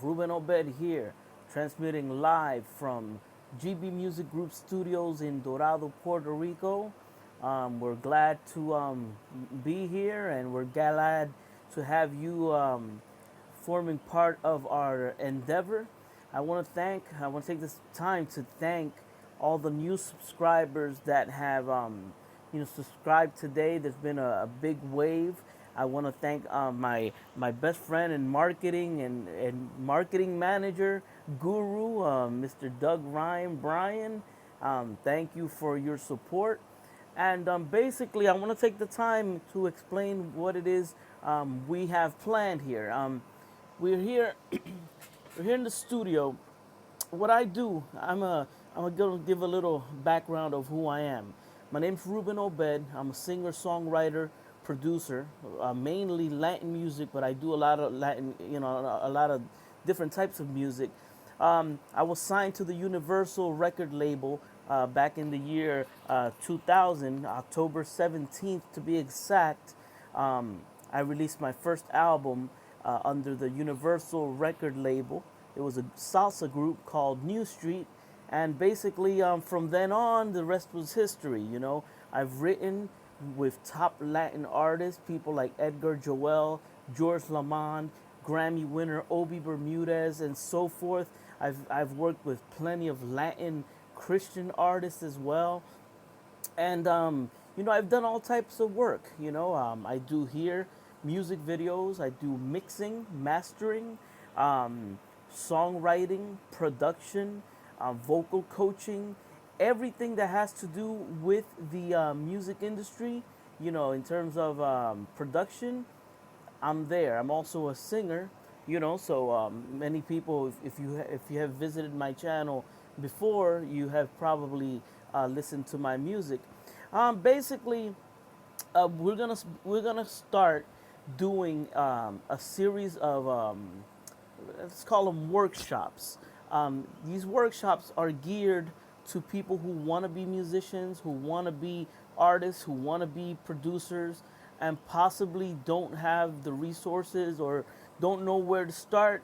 Ruben Obed here, transmitting live from GB Music Group Studios in Dorado, Puerto Rico. We're glad to be here, and we're glad to have you forming part of our endeavor. I want to take this time to thank all the new subscribers that have, subscribed today. There's been a big wave. I want to thank my best friend in marketing and marketing manager guru, Mr. Doug Ryan Brian. Thank you for your support. And basically, I want to take the time to explain what it is we have planned here. We're here, we're here in the studio. What I do, I'm gonna give a little background of who I am. My name's Ruben Obed. I'm a singer, songwriter, producer, mainly Latin music, but I do a lot of Latin, a lot of different types of music. I was signed to the Universal record label back in the year 2000, October 17th to be exact. I released my first album under the Universal record label. It was a salsa group called New Street, and basically from then on, the rest was history. I've written with top Latin artists, people like Edgar Joel, George Lamond, Grammy winner Obi Bermudez, and so forth. I've worked with plenty of Latin Christian artists as well. And I've done all types of work. I do here music videos, I do mixing, mastering, um, songwriting, production, vocal coaching, everything that has to do with the music industry. In terms of production, I'm there. I'm also a singer, so many people, if you have visited my channel before, you have probably listened to my music. Basically, we're gonna start doing a series of let's call them workshops. These workshops are geared to people who want to be musicians, who want to be artists, who want to be producers, and possibly don't have the resources or don't know where to start.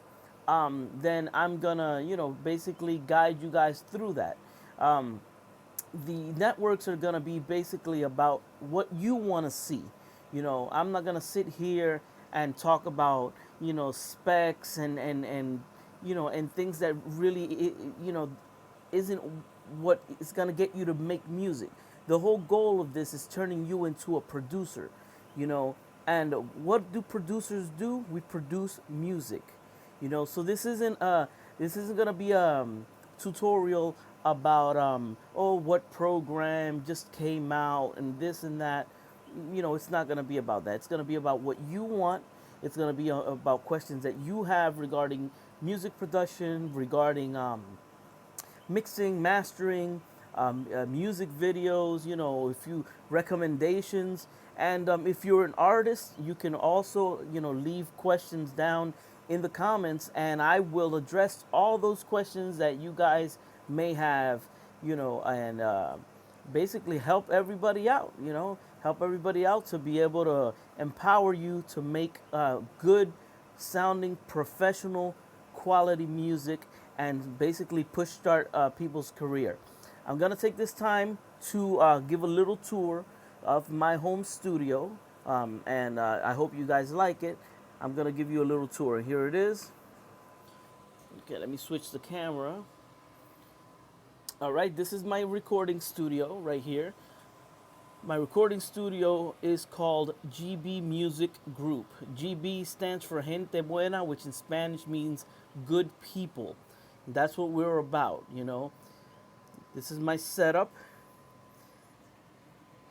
Then I'm gonna, basically guide you guys through that. Um, the networks are going to be basically about what you want to see. I'm not going to sit here and talk about, specs and things that really, isn't what is going to get you to make music. The whole goal of this is turning you into a producer, you know. And what do producers do? We produce music, So this isn't gonna be a tutorial about what program just came out and this and that. It's not gonna be about that. It's gonna be about what you want. It's gonna be about questions that you have regarding music production, regarding mixing, mastering, music videos, if you recommendations. And if you're an artist, you can also, leave questions down in the comments, and I will address all those questions that you guys may have, and basically help everybody out, help everybody out to be able to empower you to make good sounding professional quality music and basically push start people's career. I'm gonna take this time to give a little tour of my home studio, and I hope you guys like it. I'm gonna give you a little tour. Here it is. Okay, let me switch the camera. All right, this is my recording studio right here. My recording studio is called GB Music Group. GB stands for Gente Buena, which in Spanish means good people. That's what we're about. This is my setup.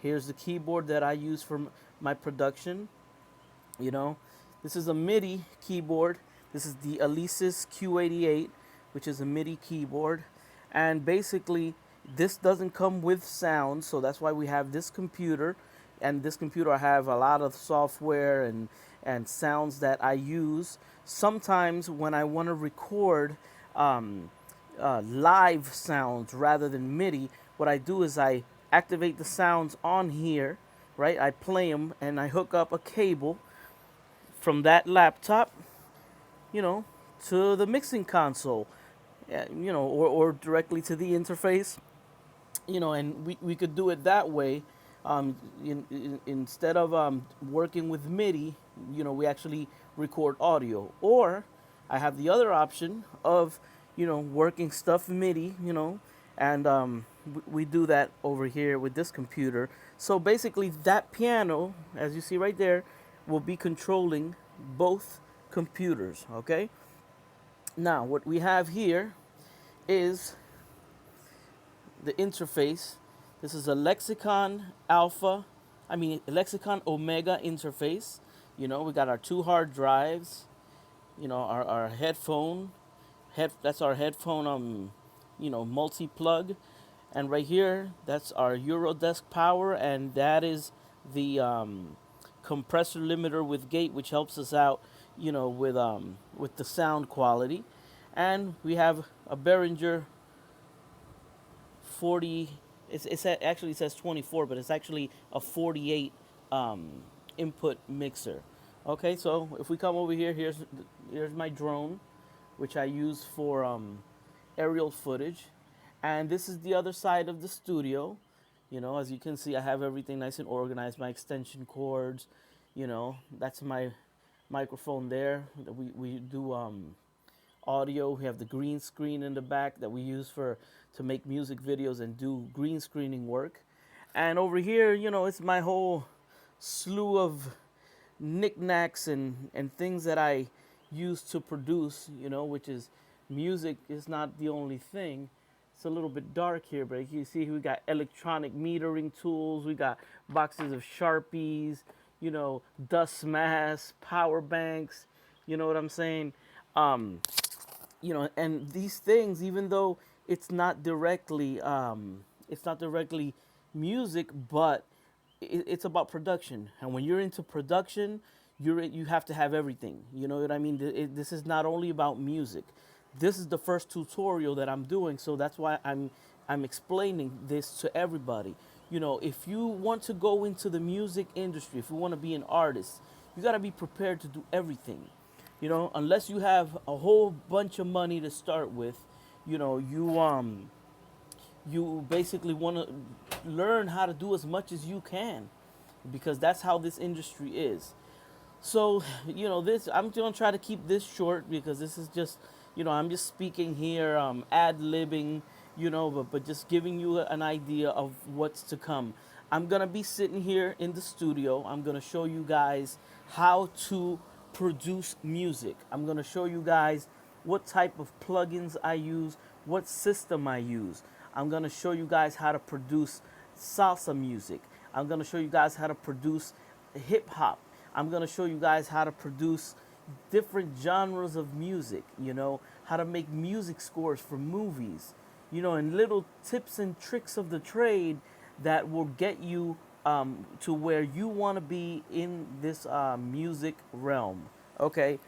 Here's the keyboard that I use for my production. You know, this is a MIDI keyboard. This is the Alesis Q88, which is a MIDI keyboard. And basically, this doesn't come with sound, so that's why we have this computer. And this computer, I have a lot of software and sounds that I use. Sometimes when I want to record live sounds rather than MIDI, what I do is I activate the sounds on here, right? I play them and I hook up a cable from that laptop, you know, to the mixing console, or directly to the interface, and we could do it that way. Instead of working with MIDI, we actually record audio. Or I have the other option of, working stuff MIDI, and we do that over here with this computer. So basically, that piano, as you see right there, will be controlling both computers, okay? Now, what we have here is the interface. This is a Lexicon Omega interface. We got our two hard drives, our headphone, that's our headphone, multi-plug. And right here, that's our Eurodesk power, and that is the compressor limiter with gate, which helps us out, with the sound quality. And we have a Behringer 40. Actually, it says 24, but it's actually a 48 input mixer. Okay, so if we come over here, here's my drone, which I use for aerial footage. And this is the other side of the studio. As you can see, I have everything nice and organized. My extension cords, that's my microphone there. We do audio. We have the green screen in the back that we use to make music videos and do green screening work. And over here, it's my whole slew of knickknacks and things that I use to produce, which is music is not the only thing. It's a little bit dark here, but you see we got electronic metering tools, we got boxes of Sharpies, dust masks, power banks, you know what I'm saying? And these things, even though it's not directly music, but it's about production. And when you're into production, you have to have everything. You know what I mean? This is not only about music. This is the first tutorial that I'm doing, so that's why I'm explaining this to everybody. If you want to go into the music industry, if you want to be an artist, you got to be prepared to do everything. Unless you have a whole bunch of money to start with, you basically want to learn how to do as much as you can, because that's how this industry is. So, this I'm gonna try to keep this short, because this is just, I'm just speaking here, ad-libbing, but just giving you an idea of what's to come. I'm gonna be sitting here in the studio. I'm gonna show you guys how to produce music. I'm gonna show you guys what type of plugins I use, what system I use. I'm gonna show you guys how to produce salsa music. I'm gonna show you guys how to produce hip hop. I'm gonna show you guys how to produce different genres of music, how to make music scores for movies, and little tips and tricks of the trade that will get you to where you want to be in this music realm. Okay,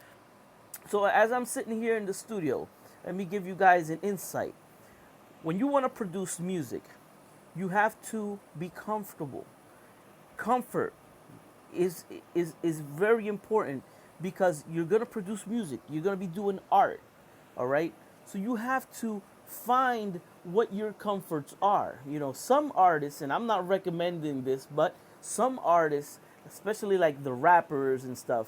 so as I'm sitting here in the studio, let me give you guys an insight. When you want to produce music, you have to be comfortable. Comfort is very important, because you're going to produce music. You're going to be doing art, all right? So you have to find what your comforts are. Some artists, and I'm not recommending this, but some artists, especially like the rappers and stuff,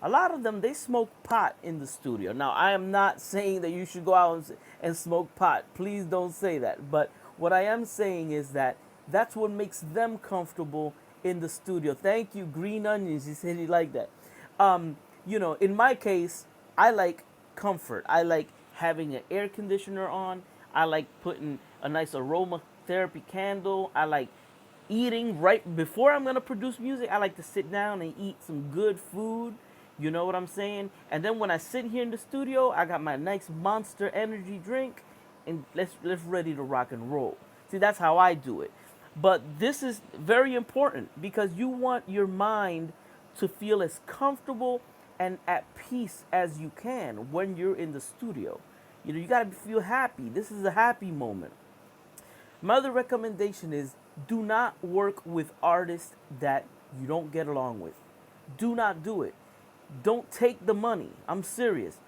a lot of them, they smoke pot in the studio. Now, I am not saying that you should go out and smoke pot. Please don't say that. But what I am saying is that that's what makes them comfortable in the studio. Thank you, Green Onions. You said you like that. In my case, I like comfort. I like having an air conditioner on. I like putting a nice aromatherapy candle. I like eating right before I'm going to produce music. I like to sit down and eat some good food. You know what I'm saying? And then when I sit here in the studio, I got my nice Monster energy drink, and let's ready to rock and roll. See, that's how I do it. But this is very important, because you want your mind to feel as comfortable and at peace as you can when you're in the studio. You got to feel happy. This is a happy moment. My other recommendation is, do not work with artists that you don't get along with. Do not do it. Don't take the money. I'm serious.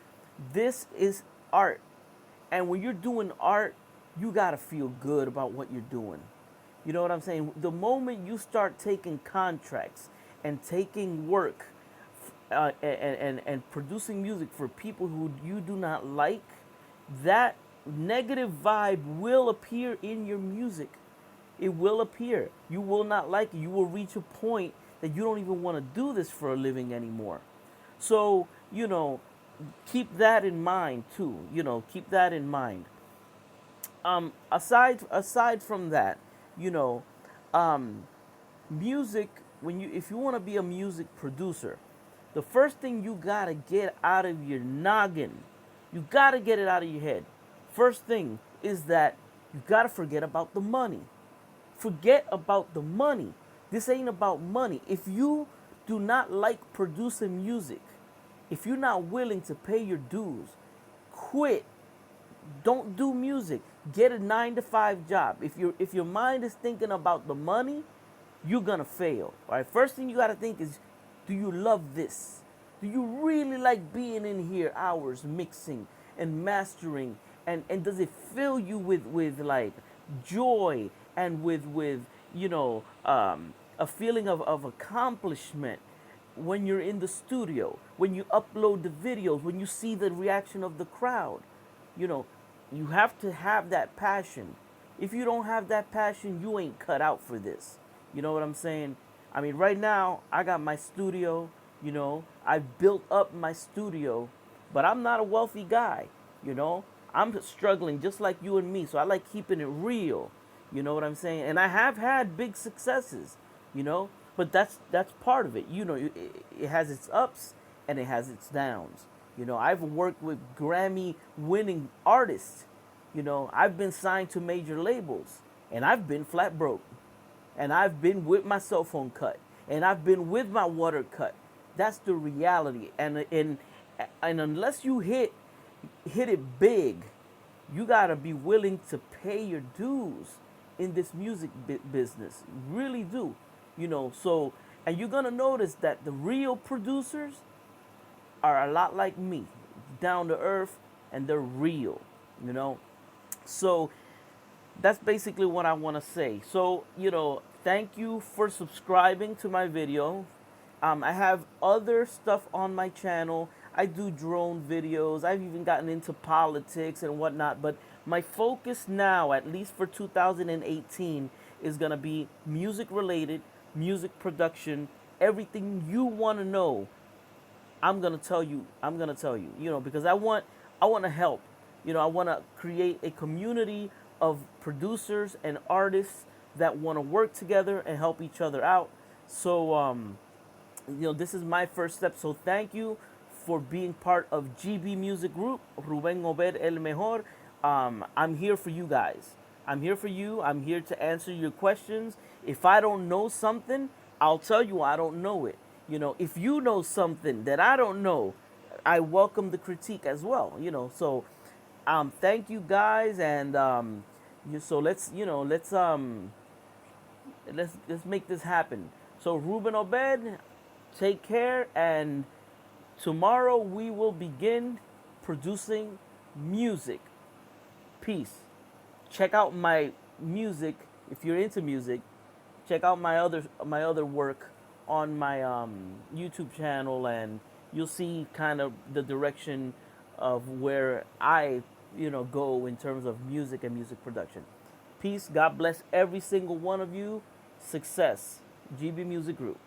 This is art. And when you're doing art, you got to feel good about what you're doing. You know what I'm saying? The moment you start taking contracts and taking work and producing music for people who you do not like, that negative vibe will appear in your music. It will appear. You will not like it. You will reach a point that you don't even want to do this for a living anymore. So, keep that in mind too. Keep that in mind. Aside from that, you know, um, music, when you if you want to be a music producer, the first thing you gotta get out of your noggin, you gotta get it out of your head. First thing is that you gotta forget about the money. Forget about the money. This ain't about money. If you do not like producing music, if you're not willing to pay your dues, quit. Don't do music. Get a 9 to 5 job. If your mind is thinking about the money, you're gonna fail. All right. First thing you gotta think is, do you love this? Do you really like being in here hours mixing and mastering? And does it fill you with like joy and with a feeling of accomplishment when you're in the studio, when you upload the videos, when you see the reaction of the crowd? You know, you have to have that passion. If you don't have that passion, you ain't cut out for this. You know what I'm saying? I mean, right now, I got my studio, I've built up my studio, but I'm not a wealthy guy, you know? I'm struggling just like you and me, so I like keeping it real. You know what I'm saying? And I have had big successes, you know? But that's part of it. It has its ups and it has its downs. I've worked with Grammy winning artists. I've been signed to major labels and I've been flat broke. And I've been with my cell phone cut and I've been with my water cut. That's the reality. And unless you hit it big, you got to be willing to pay your dues in this music business. You really do. So and you're going to notice that the real producers are a lot like me, down to earth, and they're real, you know. So that's basically what I want to say. So, thank you for subscribing to my video. I have other stuff on my channel. I do drone videos. I've even gotten into politics and whatnot. But my focus now, at least for 2018, is going to be music related, music production, everything you want to know. I'm gonna tell you. Because I want to help. I want to create a community of producers and artists that want to work together and help each other out. So, this is my first step. So thank you for being part of GB Music Group, Ruben Obed El Mejor. I'm here for you guys. I'm here for you. I'm here to answer your questions. If I don't know something, I'll tell you I don't know it. If you know something that I don't know, I welcome the critique as well. So thank you guys, and so let's make this happen. So Ruben Obed, take care, and tomorrow we will begin producing music. Peace. Check out my music if you're into music. Check out my other work on my YouTube channel, and you'll see kind of the direction of where I go in terms of music and music production. Peace. God bless every single one of you. Success. GB Music Group.